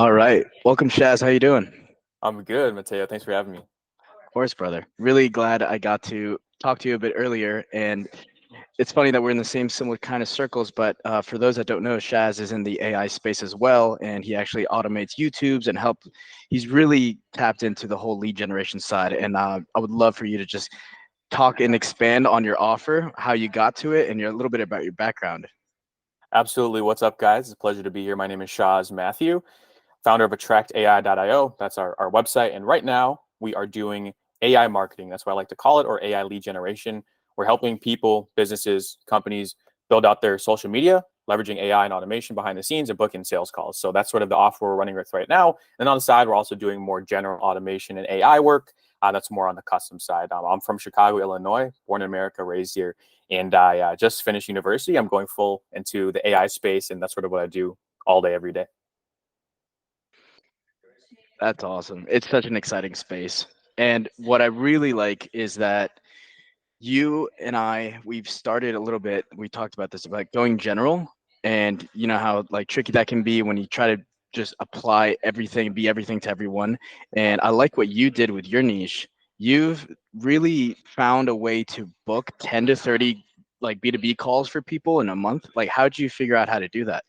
All right. Welcome, Shaz. How you doing? I'm good, Mateo. Thanks for having me. Of course, brother. Really glad I got to talk to you a bit earlier. And it's funny that we're in the same similar kind of circles. But for those that don't know, Shaz is in the AI space as well, and he actually automates YouTubes and help. He's really tapped into the whole lead generation side. And I would love for you to just talk and expand on your offer, how you got to it, and a little bit about your background. Absolutely. What's up, guys? It's a pleasure to be here. My name is Shaz Mathew, founder of AttractAI.io. That's our website. And right now, we are doing AI marketing. That's what I like to call it, or AI lead generation. We're helping people, businesses, companies build out their social media, leveraging AI and automation behind the scenes and booking sales calls. So that's sort of the offer we're running with right now. And on the side, we're also doing more general automation and AI work. That's more on the custom side. I'm from Chicago, Illinois, born in America, raised here. And I just finished university. I'm going full into the AI space, and that's sort of what I do all day, every day. That's awesome. It's such an exciting space. And what I really like is that you and we've started a little bit. We talked about this about going general, and you know how like tricky that can be when you try to just apply everything, be everything to everyone. And I like what you did with your niche. You've really found a way to book 10 to 30 like B2B calls for people in a month. Like, how'd you figure out how to do that?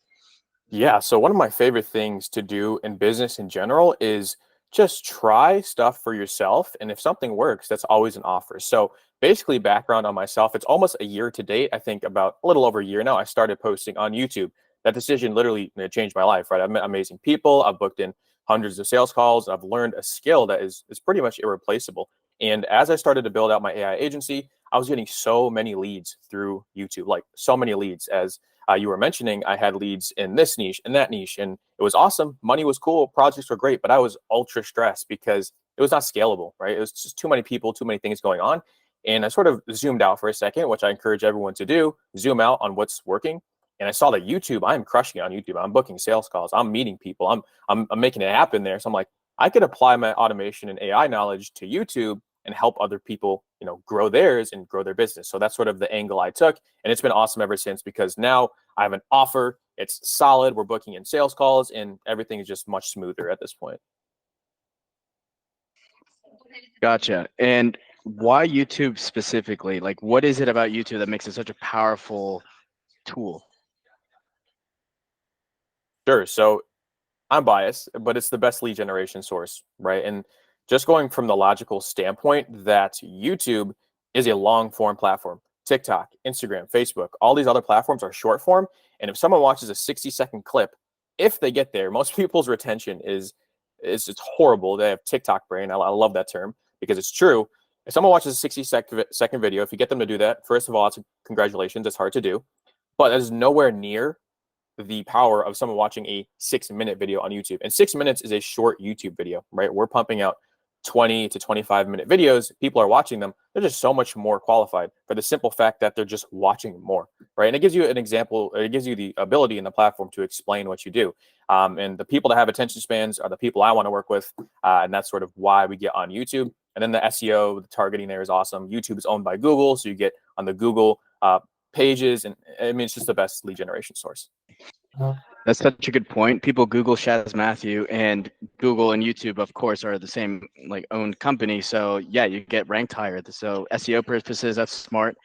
Yeah. So one of my favorite things to do in business in general is just try stuff for yourself. And if something works, that's always an offer. So basically, background on myself, it's almost a year to date. I think about a little over a year now, I started posting on YouTube. That decision literally changed my life, right? I've met amazing people. I've booked in hundreds of sales calls. I've learned a skill that is pretty much irreplaceable. And as I started to build out my AI agency, I was getting so many leads through YouTube, like so many leads. As you were mentioning, I had leads in this niche and that niche, and it was awesome. Money was cool, projects were great, but I was ultra stressed because it was not scalable, right? It was just too many people, too many things going on. And I sort of zoomed out for a second, which I encourage everyone to do, zoom out on what's working. And I saw that YouTube, I'm crushing it on YouTube. I'm booking sales calls, I'm meeting people, I'm making it happen there. So I'm like, I could apply my automation and AI knowledge to YouTube and help other people, grow theirs and grow their business. So that's sort of the angle I took. And it's been awesome ever since because now I have an offer. It's solid. We're booking in sales calls and everything is just much smoother at this point. Gotcha. And why YouTube specifically? Like, what is it about YouTube that makes it such a powerful tool? Sure. So I'm biased, but it's the best lead generation source, right? And just going from the logical standpoint that YouTube is a long form platform. TikTok, Instagram, Facebook, all these other platforms are short form. And if someone watches a 60-second clip, if they get there, most people's retention is it's horrible. They have TikTok brain. I love that term because it's true. If someone watches a 60-second video, if you get them to do that, first of all, it's congratulations. It's hard to do, but that is nowhere near the power of someone watching a 6-minute video on YouTube. And 6 minutes is a short YouTube video, right? We're pumping out 20 to 25-minute videos. People are watching them. They're just so much more qualified for the simple fact that they're just watching more, right? And it gives you an example. It gives you the ability in the platform to explain what you do. And the people that have attention spans are the people I want to work with. And that's sort of why we get on YouTube. And then the SEO, the targeting there is awesome. YouTube is owned by Google. So you get on the Google pages. And I mean, it's just the best lead generation source. That's such a good point. People Google Shaz Mathew, and Google and YouTube, of course, are the same like owned company. So yeah, you get ranked higher. So SEO purposes, that's smart.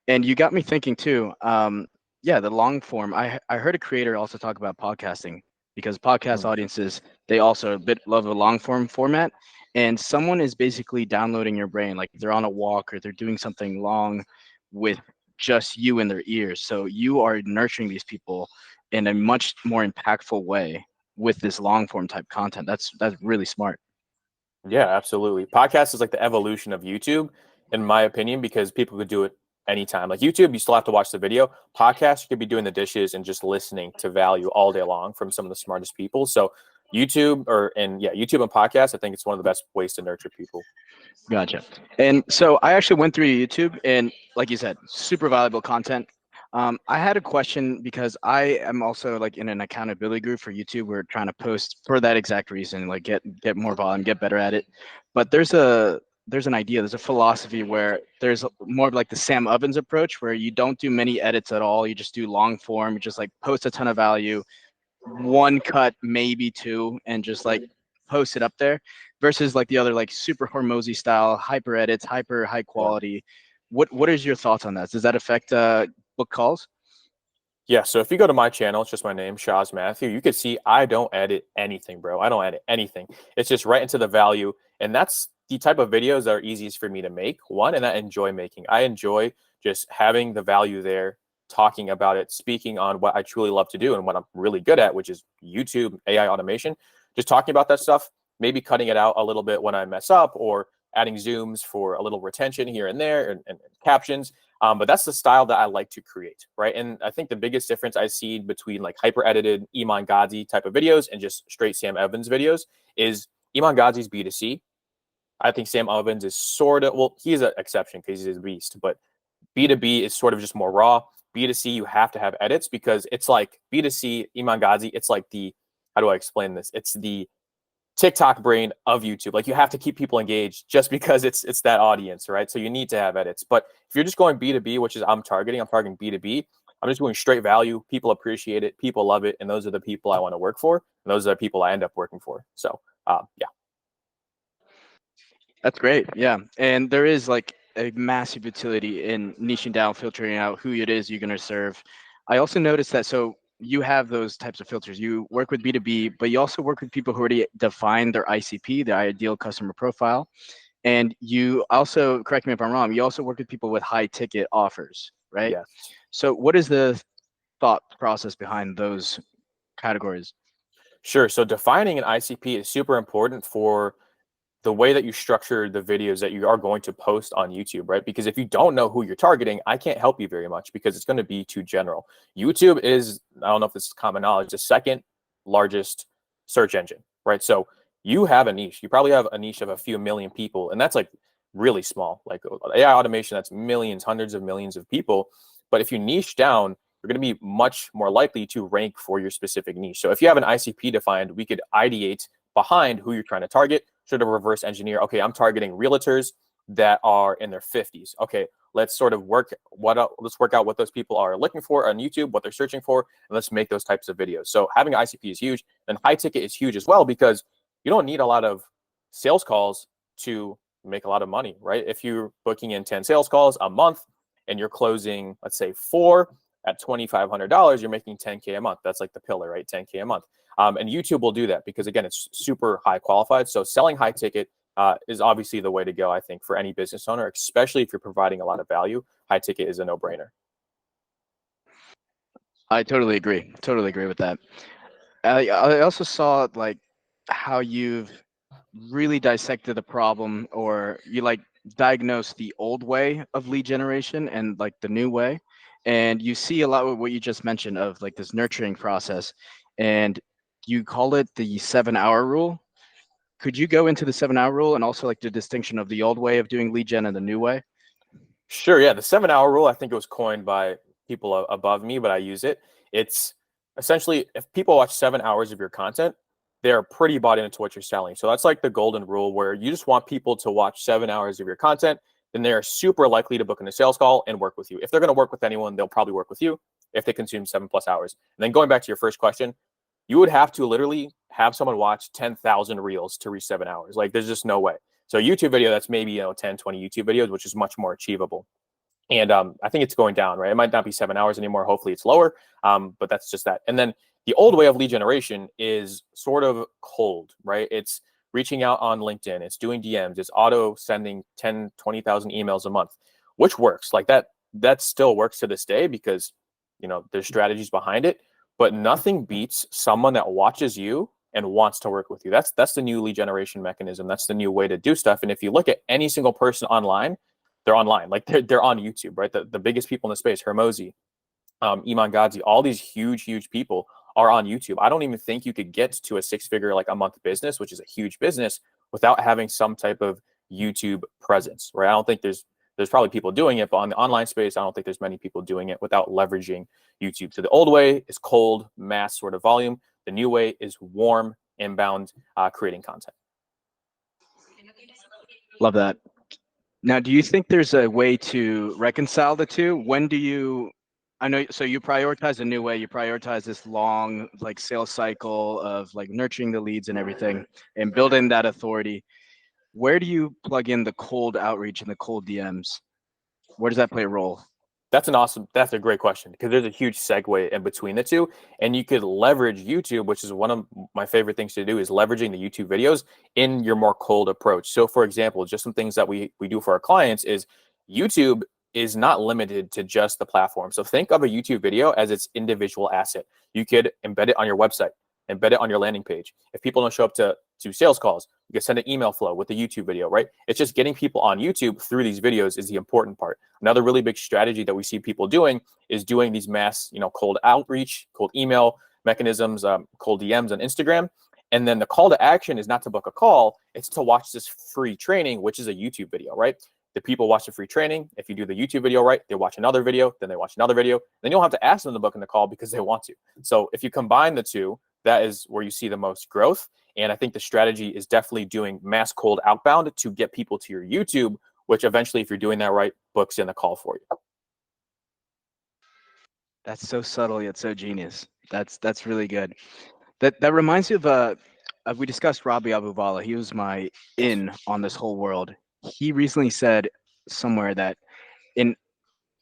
And you got me thinking too. Yeah, the long form. I heard a creator also talk about podcasting because podcast Mhm. audiences, they also a bit love a long form format. And someone is basically downloading your brain, like they're on a walk or they're doing something long with just you in their ears. So you are nurturing these people in a much more impactful way with this long form type content. That's really smart. Yeah, absolutely. Podcast is like the evolution of YouTube, in my opinion, because people could do it anytime. Like YouTube, you still have to watch the video. Podcast, you could be doing the dishes and just listening to value all day long from some of the smartest people. So YouTube and podcast, I think it's one of the best ways to nurture people. Gotcha. And so I actually went through YouTube and like you said, super valuable content. I had a question because I am also like in an accountability group for YouTube. We're trying to post for that exact reason, like get more volume, get better at it. But there's an idea, there's a philosophy where there's more of like the Sam Ovens approach where you don't do many edits at all. You just do long form, you just like post a ton of value, one cut, maybe two, and just like post it up there, versus like the other like super Hormozy style, hyper edits, hyper high Yeah. quality. What is your thoughts on that? Does that affect book calls? Yeah, so if you go to my channel, it's just my name, Shaz Mathew. You can see I don't edit anything, bro. I don't edit anything. It's just right into the value. And that's the type of videos that are easiest for me to make. One, and I enjoy making. I enjoy just having the value there, talking about it, speaking on what I truly love to do and what I'm really good at, which is YouTube, AI automation. Just talking about that stuff, maybe cutting it out a little bit when I mess up or adding zooms for a little retention here and there and captions. But that's the style that I like to create, right? And I think the biggest difference I see between like hyper edited Iman Gadzhi type of videos and just straight Sam Evans videos is Iman Gadzhi's B2C. I think Sam Evans is sort of, well, he's an exception because he's a beast, but B2B is sort of just more raw. B2C, you have to have edits because it's like B2C, Iman Gadzhi, it's like the, how do I explain this? It's the TikTok brain of YouTube. Like you have to keep people engaged just because it's that audience, right? So you need to have edits. But if you're just going B2B, which is I'm targeting B2B. I'm just doing straight value. People appreciate it. People love it. And those are the people I want to work for. And those are the people I end up working for. So yeah. That's great. Yeah. And there is like a massive utility in niching down, filtering out who it is you're going to serve. I also noticed that so you have those types of filters. You work with B2B, but you also work with people who already define their ICP, their ideal customer profile. And you also, correct me if I'm wrong, you also work with people with high ticket offers, right? Yes. So what is the thought process behind those categories? Sure. So defining an ICP is super important for the way that you structure the videos that you are going to post on YouTube, right? Because if you don't know who you're targeting, I can't help you very much because it's going to be too general. YouTube is, I don't know if this is common knowledge, the second largest search engine, right? So you have a niche. You probably have a niche of a few million people, and that's like really small. Like AI automation, that's millions, hundreds of millions of people. But if you niche down, you're going to be much more likely to rank for your specific niche. So if you have an ICP defined, we could ideate behind who you're trying to target, sort of reverse engineer. Okay, I'm targeting realtors that are in their 50s. Okay, let's sort of let's work out what those people are looking for on YouTube, what they're searching for, and let's make those types of videos. So having ICP is huge, and high ticket is huge as well because you don't need a lot of sales calls to make a lot of money, right? If you're booking in 10 sales calls a month and you're closing, let's say 4 at $2,500, you're making 10K a month. That's like the pillar, right? 10K a month. And YouTube will do that because again, it's super high qualified. So selling high ticket is obviously the way to go, I think, for any business owner, especially if you're providing a lot of value. High ticket is a no-brainer. I totally agree. Totally agree with that. I also saw like how you've really dissected the problem, or you like diagnose the old way of lead generation and like the new way. And you see a lot of what you just mentioned of like this nurturing process, and you call it the 7 hour rule. Could you go into the 7 hour rule and also like the distinction of the old way of doing lead gen and the new way? Sure. Yeah. The 7 hour rule, I think it was coined by people above me, but I use it. It's essentially if people watch 7 hours of your content, they're pretty bought into what you're selling. So that's like the golden rule where you just want people to watch 7 hours of your content, then they're super likely to book in a sales call and work with you. If they're going to work with anyone, they'll probably work with you if they consume 7+ hours. And then going back to your first question, you would have to literally have someone watch 10,000 reels to reach 7 hours. Like there's just no way. So YouTube video, that's maybe, 10, 20 YouTube videos, which is much more achievable. And I think it's going down, right? It might not be 7 hours anymore. Hopefully it's lower, but that's just that. And then the old way of lead generation is sort of cold, right? It's reaching out on LinkedIn. It's doing DMs. It's auto sending 10, 20,000 emails a month, which works. Like that still works to this day because, there's strategies behind it, but nothing beats someone that watches you and wants to work with you. That's the new lead generation mechanism. That's the new way to do stuff. And if you look at any single person online, they're online, like they're on YouTube, right? The biggest people in the space, Hermosi, Iman Gadzhi, all these huge people are on YouTube. I don't even think you could get to a 6-figure like a month business, which is a huge business, without having some type of YouTube presence, right? I don't think there's probably people doing it, but on the online space, I don't think there's many people doing it without leveraging YouTube. So the old way is cold, mass sort of volume. The new way is warm, inbound, creating content. Love that. Now, do you think there's a way to reconcile the two? When do you, I know. So you prioritize a new way. You prioritize this long like sales cycle of like nurturing the leads and everything and building that authority. Where do you plug in the cold outreach and the cold DMs? Where does that play a role? That's a great question because there's a huge segue in between the two. And you could leverage YouTube, which is one of my favorite things to do, is leveraging the YouTube videos in your more cold approach. So for example, just some things that we do for our clients is YouTube is not limited to just the platform. So think of a YouTube video as its individual asset. You could embed it on your website, embed it on your landing page. If people don't show up to sales calls, you can send an email flow with the YouTube video, right? It's just getting people on YouTube through these videos is the important part. Another really big strategy that we see people doing is doing these mass, cold outreach, cold email mechanisms, cold DMs on Instagram. And then the call to action is not to book a call, it's to watch this free training, which is a YouTube video, right? The people watch the free training. If you do the YouTube video right, they watch another video, then they watch another video. Then you don't have to ask them to book in the call because they want to. So if you combine the two, that is where you see the most growth. And I think the strategy is definitely doing mass cold outbound to get people to your YouTube, which eventually, if you're doing that right, books in the call for you. That's so subtle yet so genius. That's really good. That reminds me of we discussed Robbie Abuvala. He was my in on this whole world. He recently said somewhere that in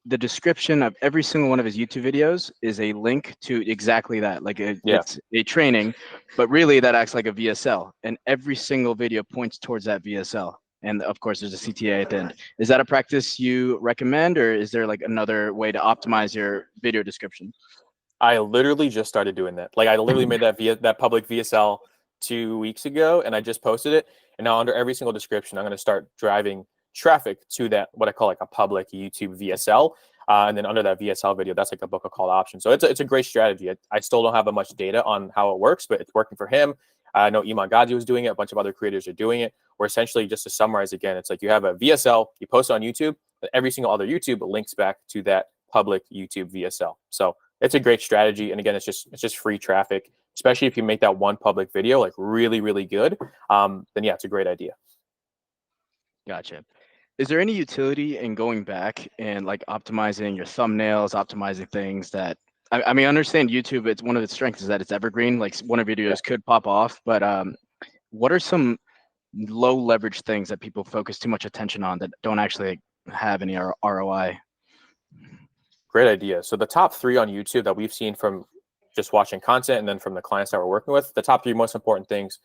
the description of every single one of his YouTube videos is a link to exactly that. Like Yeah. it's a training, but really that acts like a VSL, and every single video points towards that VSL. And of course, there's a CTA at the end. Is that a practice you recommend, or is there like another way to optimize your video description? I literally just started doing that. Like I literally made that public VSL 2 weeks ago, and I just posted it. And now under every single description, I'm going to start driving traffic to that what I call like a public YouTube VSL. And then under that VSL video, that's like a book a call option. So it's a great strategy. I still don't have much data on how it works, but it's working for him. I know Iman Gadzhi was doing it. A bunch of other creators are doing it. Where essentially, just to summarize again, it's like you have a VSL, you post it on YouTube, but every single other YouTube links back to that public YouTube VSL. So it's a great strategy. And again, it's just free traffic, especially if you make that one public video like really, really good. Then yeah, it's a great idea. Gotcha. Is there any utility in going back and like optimizing your thumbnails, optimizing things that I mean, I understand YouTube, it's one of its strengths is that it's evergreen. Like one of your Yeah, videos could pop off, but what are some low leverage things that people focus too much attention on that don't actually have any ROI? great idea. So the top three on YouTube that we've seen from just watching content and then from the clients that we're working with, the top three most important things: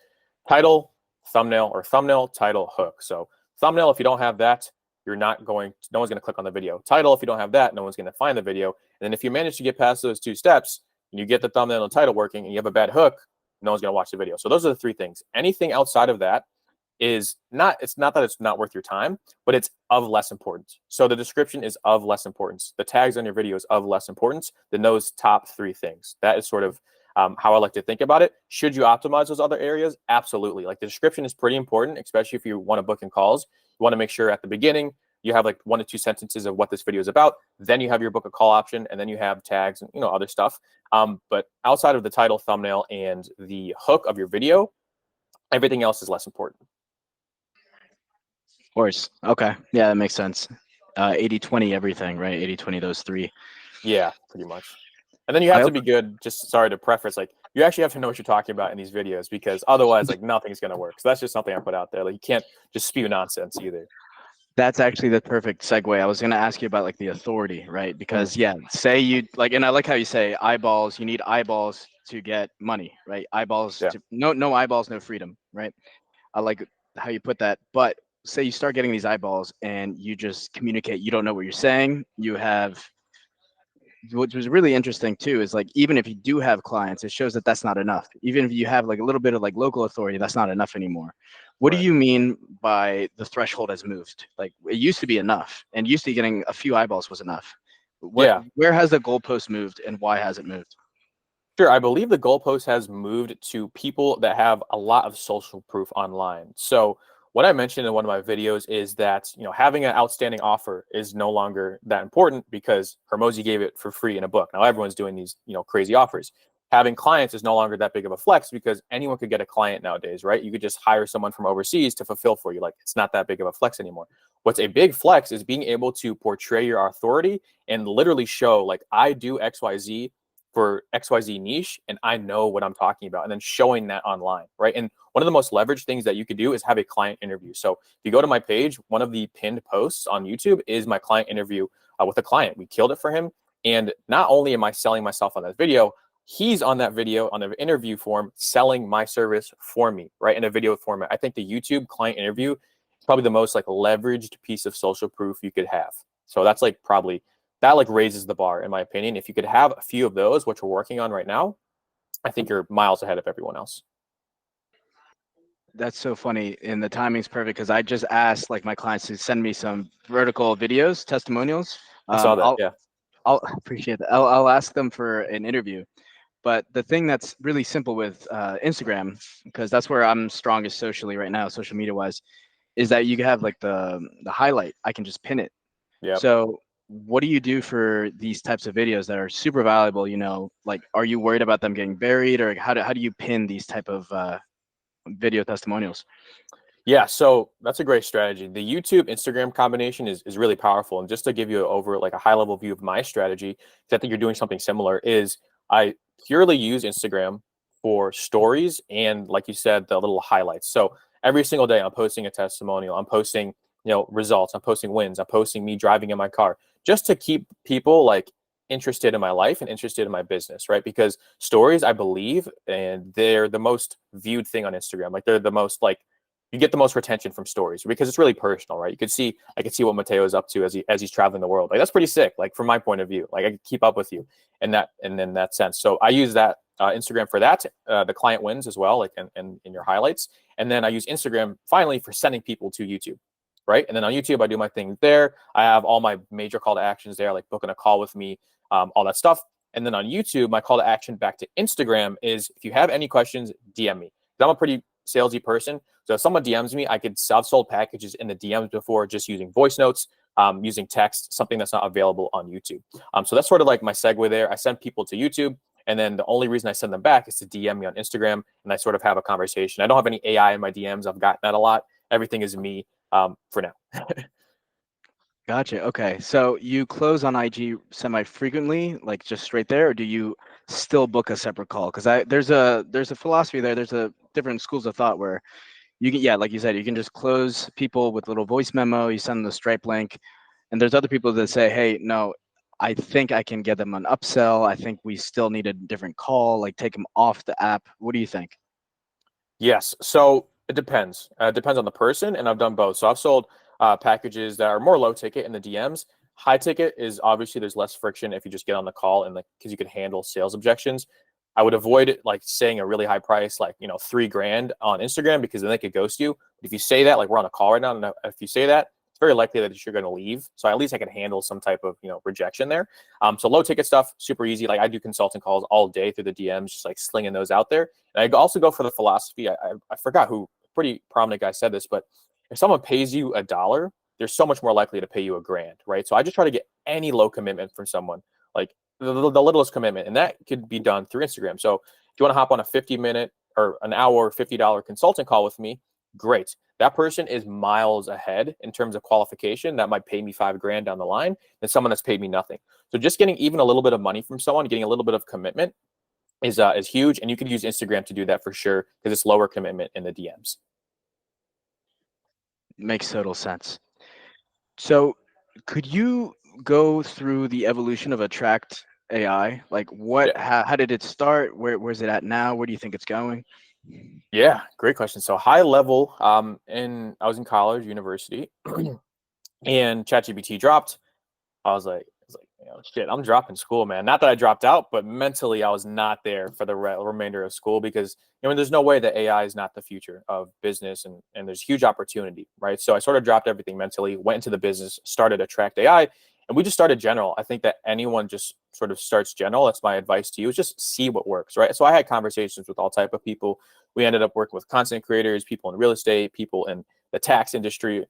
title, thumbnail, or thumbnail, title, hook. So thumbnail, if you don't have that, no one's going to click on the video. Title, if you don't have that, no one's going to find the video. And then if you manage to get past those two steps and you get the thumbnail and title working and you have a bad hook, no one's going to watch the video. So those are the three things. Anything outside of that it's not that it's not worth your time, but it's of less importance. So the description is of less importance. The tags on your video is of less importance than those top three things. That is sort of how I like to think about it. Should you optimize those other areas? Absolutely. Like the description is pretty important, especially if you want to book in calls. You want to make sure at the beginning you have like 1 to 2 sentences of what this video is about. Then you have your book a call option, and then you have tags and other stuff. But outside of the title, thumbnail, and the hook of your video, everything else is less important. Of course. Okay. Yeah, that makes sense. 80/20 everything, right? 80/20 those three. Yeah, pretty much. And then you I have to be good, just sorry to preface, like you actually have to know what you're talking about in these videos because otherwise like nothing's going to work. So that's just something I put out there. Like you can't just spew nonsense either. That's actually the perfect segue. I was going to ask you about like the authority, right? Mm, Because yeah, say you like, and I like how you say eyeballs. You need eyeballs to get money, right? Eyeballs yeah. to no eyeballs, no freedom, right? I like how you put that. But say you start getting these eyeballs and you just communicate. You don't know what you're saying. You have what was really interesting too is like even if you do have clients, it shows that that's not enough. Even if you have like a little bit of like local authority, that's not enough anymore. What do Right. you mean by the threshold has moved? Like it used to be enough, and used to getting a few eyeballs was enough. What Yeah. where has the goalpost moved, and why has it moved? Sure. I believe the goalpost has moved to people that have a lot of social proof online. So what I mentioned in one of my videos is that, having an outstanding offer is no longer that important because Hermosi gave it for free in a book. Now everyone's doing these, crazy offers. Having clients is no longer that big of a flex because anyone could get a client nowadays, right? You could just hire someone from overseas to fulfill for you. Like it's not that big of a flex anymore. What's a big flex is being able to portray your authority and literally show, like, I do XYZ for XYZ niche and I know what I'm talking about, and then showing that online, right? And one of the most leveraged things that you could do is have a client interview. So if you go to my page, one of the pinned posts on YouTube is my client interview with a client. We killed it for him. And not only am I selling myself on that video, he's on that video on the interview form selling my service for me, right? In a video format. I think the YouTube client interview is probably the most like leveraged piece of social proof you could have. So that's like probably that like raises the bar in my opinion. If you could have a few of those, which we're working on right now, I think you're miles ahead of everyone else. That's so funny, and the timing's perfect because I just asked like my clients to send me some vertical videos, testimonials. I saw Um, that. I'll Yeah. I'll appreciate that. I'll ask them for an interview. But the thing that's really simple with Instagram, because that's where I'm strongest socially right now, social media wise, is that you have like the highlight. I can just pin it. Yeah. So what do you do for these types of videos that are super valuable? You know, like are you worried about them getting buried, or how do you pin these type of video testimonials? Yeah, so that's a great strategy. The YouTube Instagram combination is really powerful. And just to give you over like a high level view of my strategy, because I think you're doing something similar, is I purely use Instagram for stories and like you said, the little highlights. So every single day I'm posting a testimonial, I'm posting, results, I'm posting wins, I'm posting me driving in my car, just to keep people like interested in my life and interested in my business, right? Because stories, I believe, and they're the most viewed thing on Instagram. Like they're the most like you get the most retention from stories because it's really personal, right? I could see what Mateo is up to as he's traveling the world. Like that's pretty sick. Like from my point of view, like I can keep up with you and in that sense. So I use that Instagram for that. The client wins as well, like and in your highlights. And then I use Instagram finally for sending people to YouTube, right? And then on YouTube I do my thing there. I have all my major call to actions there, like booking a call with me, all that stuff. And then on YouTube, my call to action back to Instagram is if you have any questions, DM me. I'm a pretty salesy person. So if someone DMs me, I've sold packages in the DMs before just using voice notes, using text, something that's not available on YouTube. So that's sort of like my segue there. I send people to YouTube, and then the only reason I send them back is to DM me on Instagram, and I sort of have a conversation. I don't have any AI in my DMs. I've gotten that a lot. Everything is me for now. Gotcha. Okay. So you close on IG semi frequently, like just straight there, or do you still book a separate call? Because there's a philosophy there. There's a different schools of thought where you can, yeah, like you said, you can just close people with a little voice memo. You send them the Stripe link, and there's other people that say, hey, no, I think I can get them an upsell. I think we still need a different call, like take them off the app. What do you think? Yes. So it depends. It depends on the person, and I've done both. So I've sold packages that are more low ticket in the DMs. High ticket is obviously there's less friction if you just get on the call and like because you can handle sales objections. I would avoid it, like saying a really high price, like $3,000 on Instagram because then they could ghost you. But if you say that, like we're on a call right now, and if you say that, it's very likely that you're going to leave. So at least I can handle some type of rejection there. So low ticket stuff, super easy. Like I do consulting calls all day through the DMs, just like slinging those out there. And I also go for the philosophy. I forgot who pretty prominent guy said this, but if someone pays you $1, they're so much more likely to pay you $1,000, right? So I just try to get any low commitment from someone, like the littlest commitment, and that could be done through Instagram. So if you want to hop on a 50-minute or an hour $50 consulting call with me, great. That person is miles ahead in terms of qualification. That might pay me $5,000 down the line than someone that's paid me nothing. So just getting even a little bit of money from someone, getting a little bit of commitment is huge, and you can use Instagram to do that for sure because it's lower commitment in the DMs. Makes total sense. So, could you go through the evolution of Attract AI? Like, Yeah, how did it start? Where's it at now? Where do you think it's going? yeah, great question. So high level, and I was in college, university, and ChatGPT dropped. I was like, shit, I'm dropping school, man. Not that I dropped out, but mentally I was not there for the remainder of school because there's no way that AI is not the future of business, and there's huge opportunity, right? So I sort of dropped everything mentally, went into the business, started Attract AI, and we just started general. I think that anyone just sort of starts general. That's my advice to you: is just see what works, right? So I had conversations with all type of people. We ended up working with content creators, people in real estate, people in the tax industry,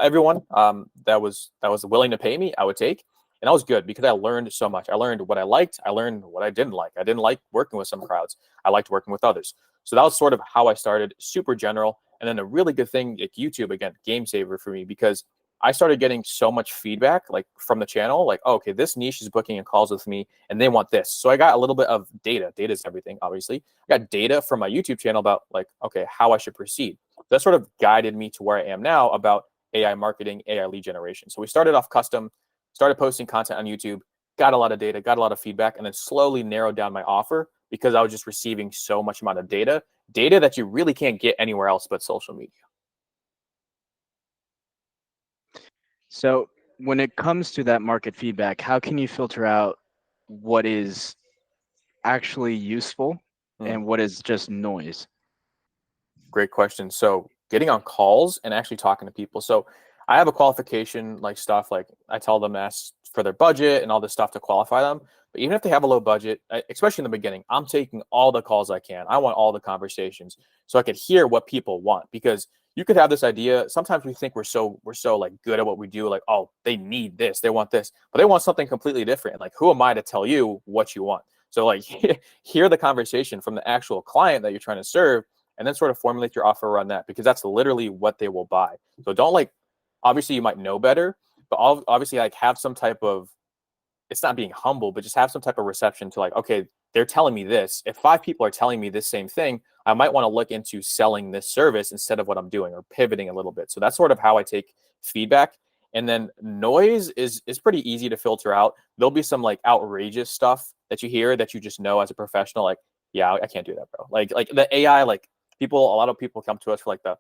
everyone that was willing to pay me, I would take. And that was good because I learned so much. I learned what I liked. I learned what I didn't like. I didn't like working with some crowds. I liked working with others. So that was sort of how I started, super general. And then a really good thing, like YouTube, again, game saver for me because I started getting so much feedback like from the channel, like, oh, okay, this niche is booking and calls with me and they want this. So I got a little bit of data. Data is everything, obviously. I got data from my YouTube channel about like, okay, how I should proceed. That sort of guided me to where I am now about AI marketing, AI lead generation. So we started off custom, started posting content on YouTube, got a lot of data, got a lot of feedback, and then slowly narrowed down my offer because I was just receiving so much amount of data that you really can't get anywhere else but social media. So when it comes to that market feedback, how can you filter out what is actually useful Hmm. and what is just noise? Great question. So getting on calls and actually talking to people. So I have a qualification like stuff like I tell them to ask for their budget and all this stuff to qualify them. But even if they have a low budget, especially in the beginning, I'm taking all the calls I can. I want all the conversations so I could hear what people want because you could have this idea. Sometimes we think we're so like good at what we do, like, oh, they need this, they want this, but they want something completely different. Like, who am I to tell you what you want? So like hear the conversation from the actual client that you're trying to serve and then sort of formulate your offer around that because that's literally what they will buy. So don't like, obviously you might know better, but obviously like have some type of, it's not being humble, but just have some type of reception to like, okay, they're telling me this. If five people are telling me this same thing, I might want to look into selling this service instead of what I'm doing or pivoting a little bit. So that's sort of how I take feedback. And then noise is pretty easy to filter out. There'll be some like outrageous stuff that you hear that you just know as a professional, like, yeah, I can't do that, bro. Like the AI, like people, a lot of people come to us for like the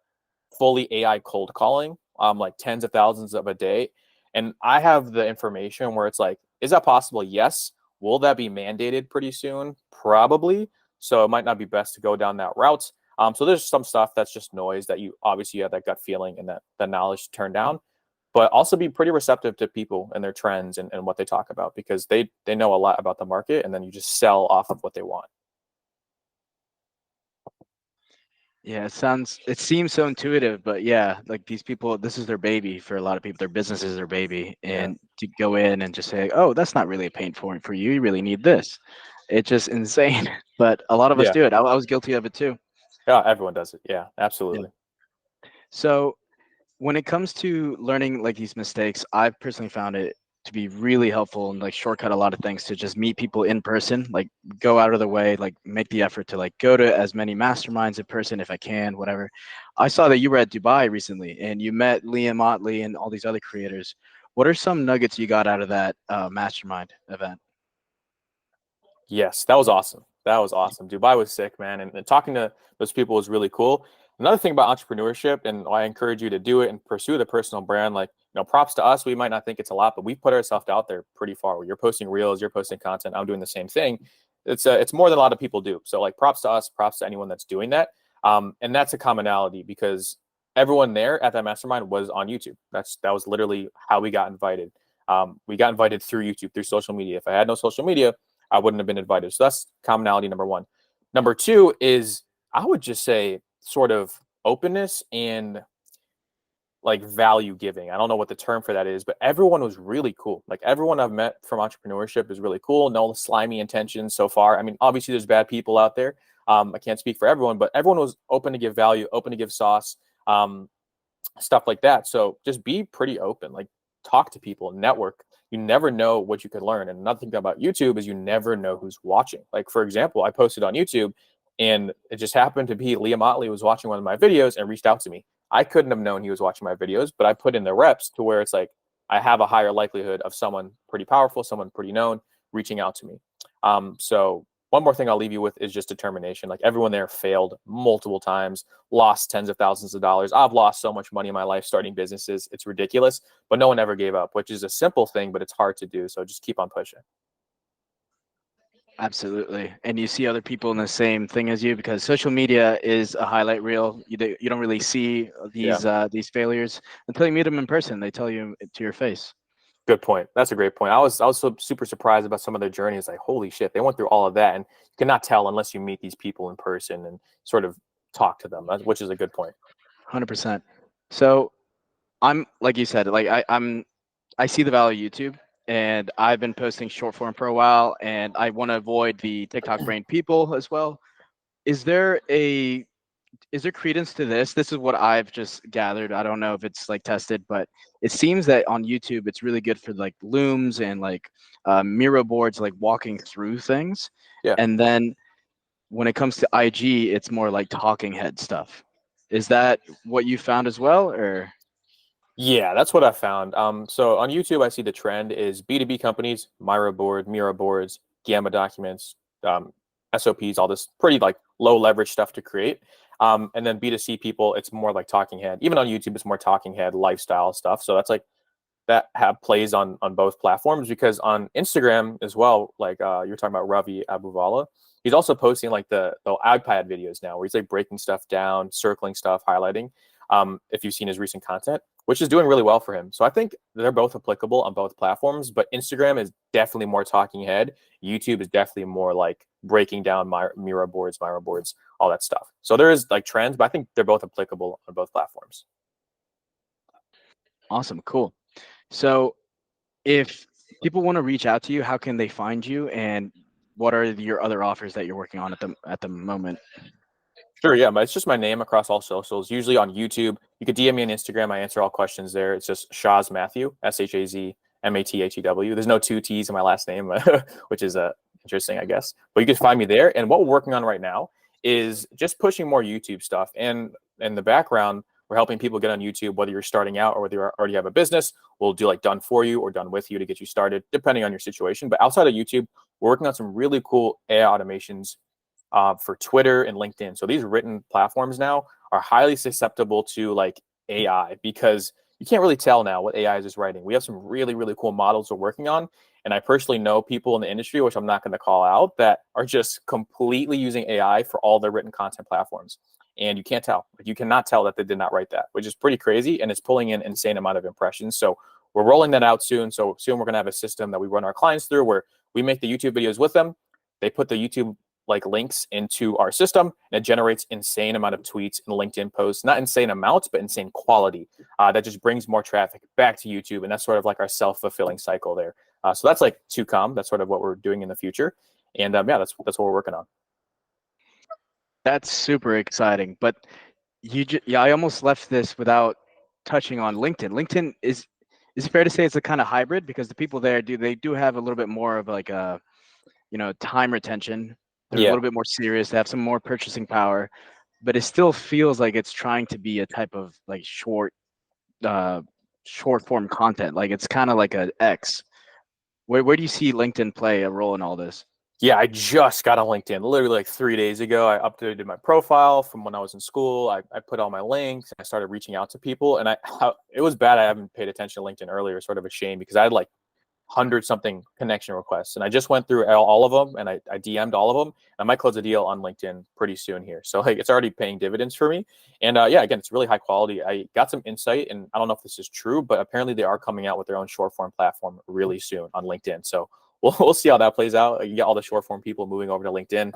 fully AI cold calling, like tens of thousands of a day. And I have the information where it's like, is that possible? Yes. Will that be mandated pretty soon? Probably. So it might not be best to go down that route. So there's some stuff that's just noise that you obviously have that gut feeling and that knowledge to turn down, but also be pretty receptive to people and their trends and what they talk about because they know a lot about the market and then you just sell off of what they want. Yeah, it seems so intuitive, but yeah, like these people, this is their baby for a lot of people. Their business is their baby. Yeah. And to go in and just say, oh, that's not really a pain point for you. You really need this. It's just insane. But a lot of us Yeah. do it. I was guilty of it too. Yeah. Everyone does it. Yeah. Yeah. Absolutely. So when it comes to learning like these mistakes, I've personally found it to be really helpful and like shortcut a lot of things to just meet people in person, like go out of the way, like make the effort to like go to as many masterminds in person if I can, whatever. I saw that you were at Dubai recently and you met Liam Motley and all these other creators. What are some nuggets you got out of that mastermind event? Yes, that was awesome. That was awesome. Dubai was sick, man. And talking to those people was really cool. Another thing about entrepreneurship, and I encourage you to do it and pursue the personal brand. Like, props to us. We might not think it's a lot, but we put ourselves out there pretty far. You're posting reels, you're posting content. I'm doing the same thing. It's more than a lot of people do. So like, props to us, props to anyone that's doing that. And that's a commonality because everyone there at that mastermind was on YouTube. That was literally how we got invited. We got invited through YouTube, through social media. If I had no social media, I wouldn't have been invited. So that's commonality number one. Number two is I would just say sort of openness and like value giving. I don't know what the term for that is, but everyone was really cool. Like everyone I've met from entrepreneurship is really cool. No slimy intentions so far. I mean, obviously there's bad people out there. I can't speak for everyone, but everyone was open to give value, open to give sauce. Stuff like that. So just be pretty open, like talk to people, network. You never know what you could learn. And another thing about YouTube is you never know who's watching. Like, for example, I posted on YouTube and it just happened to be Leah Motley was watching one of my videos and reached out to me. I couldn't have known he was watching my videos, but I put in the reps to where it's like I have a higher likelihood of someone pretty powerful, someone pretty known reaching out to me. So one more thing I'll leave you with is just determination. Like everyone there failed multiple times, lost tens of thousands of dollars. I've lost so much money in my life starting businesses. It's ridiculous, but no one ever gave up, which is a simple thing, but it's hard to do. So just keep on pushing. Absolutely. And you see other people in the same thing as you because social media is a highlight reel. You don't really see Yeah, these failures until you meet them in person. They tell you to your face. good point. That's a great point. I was super surprised about some of their journeys. Like, holy shit, they went through all of that, and you cannot tell unless you meet these people in person and sort of talk to them, which is a good point. 100%. So I'm like you said, like I see the value of YouTube and I've been posting short form for a while and I want to avoid the TikTok brain people as well. Is there a is there credence to this? This is what I've just gathered. I don't know if it's like tested, but it seems that on YouTube it's really good for like looms and like miro boards, like walking through things. Yeah. And then when it comes to IG, it's more like talking head stuff. Is that what you found as well, or? Yeah, that's what I found. So on YouTube, I see the trend is B2B companies, Miro boards, Gamma documents, SOPs, all this pretty like low leverage stuff to create. And then B2C people, it's more like talking head. Even on YouTube, it's more talking head, lifestyle stuff. So that's like that have plays on both platforms, because on Instagram as well, like you're talking about Ravi Abuvala, he's also posting like the iPad videos now, where he's like breaking stuff down, circling stuff, highlighting. If you've seen his recent content, which is doing really well for him. So I think they're both applicable on both platforms, but Instagram is definitely more talking head. YouTube is definitely more like breaking down Miro boards, all that stuff. So there is like trends, but I think they're both applicable on both platforms. Awesome, cool. So if people want to reach out to you, how can they find you, and what are your other offers that you're working on at the moment? Sure, yeah, but it's just my name across all socials. Usually on YouTube, you could DM me on Instagram. I answer all questions there. It's just Shaz Mathew, ShazMathew. There's no two T's in my last name, which is interesting, I guess. But you can find me there. And what we're working on right now is just pushing more YouTube stuff. And in the background, we're helping people get on YouTube, whether you're starting out or whether you already have a business. We'll do like done for you or done with you to get you started, depending on your situation. But outside of YouTube, we're working on some really cool AI automations for Twitter and LinkedIn. So these written platforms now are highly susceptible to like AI, because you can't really tell now what AI is just writing. We have some really, really cool models we're working on. And I personally know people in the industry, which I'm not going to call out, that are just completely using AI for all their written content platforms. And you can't tell. You cannot tell that they did not write that, which is pretty crazy. And it's pulling in an insane amount of impressions. So we're rolling that out soon. So soon we're going to have a system that we run our clients through, where we make the YouTube videos with them. They put the YouTube like links into our system, and it generates insane amount of tweets and LinkedIn posts, not insane amounts, but insane quality that just brings more traffic back to YouTube. And that's sort of like our self-fulfilling cycle there. So that's like to come. That's sort of what we're doing in the future. And yeah, that's what we're working on. That's super exciting. But yeah, I almost left this without touching on LinkedIn. LinkedIn is it fair to say it's a kind of hybrid, because the people there do have a little bit more of like a, time retention. They're a Yeah. little bit more serious. They have some more purchasing power, but it still feels like it's trying to be a type of like uh, short form content. Like it's kind of like a X. Where do you see LinkedIn play a role in all this? Yeah, I just got on LinkedIn literally like 3 days ago. I updated my profile from when I was in school. I put all my links. I started reaching out to people, and it was bad. I haven't paid attention to LinkedIn earlier. Sort of a shame, because I had like 100 something connection requests, and I just went through all of them, and I DM'd all of them. I might close a deal on LinkedIn pretty soon here, so like it's already paying dividends for me. And yeah, again, it's really high quality. I got some insight, and I don't know if this is true, but apparently they are coming out with their own short form platform really soon on LinkedIn. So we'll see how that plays out. You get all the short form people moving over to LinkedIn.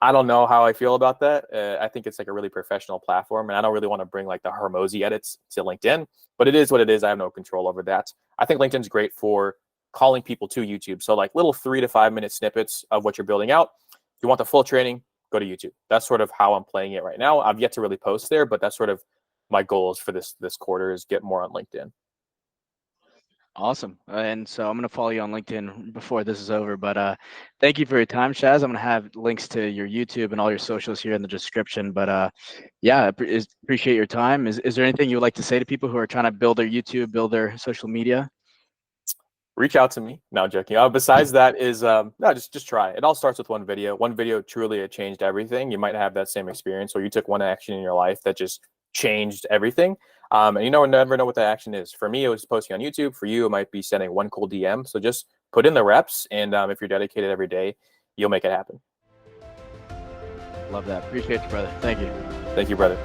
I don't know how I feel about that. I think it's like a really professional platform, and I don't really want to bring like the Hermosi edits to LinkedIn, but it is what it is. I have no control over that. I think LinkedIn's great for calling people to YouTube. So like little 3 to 5 minute snippets of what you're building out. If you want the full training, go to YouTube. That's sort of how I'm playing it right now. I've yet to really post there, but that's sort of my goals for this quarter, is get more on LinkedIn. Awesome. And so I'm going to follow you on LinkedIn before this is over. But thank you for your time, Shaz. I'm going to have links to your YouTube and all your socials here in the description. But yeah, appreciate your time. Is there anything you would like to say to people who are trying to build their YouTube, build their social media? Reach out to me. No, joking. Besides that is no, just try. It all starts with one video. One video truly it changed everything. You might have that same experience, or you took one action in your life that just changed everything. And you never know what that action is. For me, it was posting on YouTube. For you, it might be sending one cool DM. So just put in the reps, and if you're dedicated every day, you'll make it happen. Love that. Appreciate you, brother. Thank you. Thank you, brother.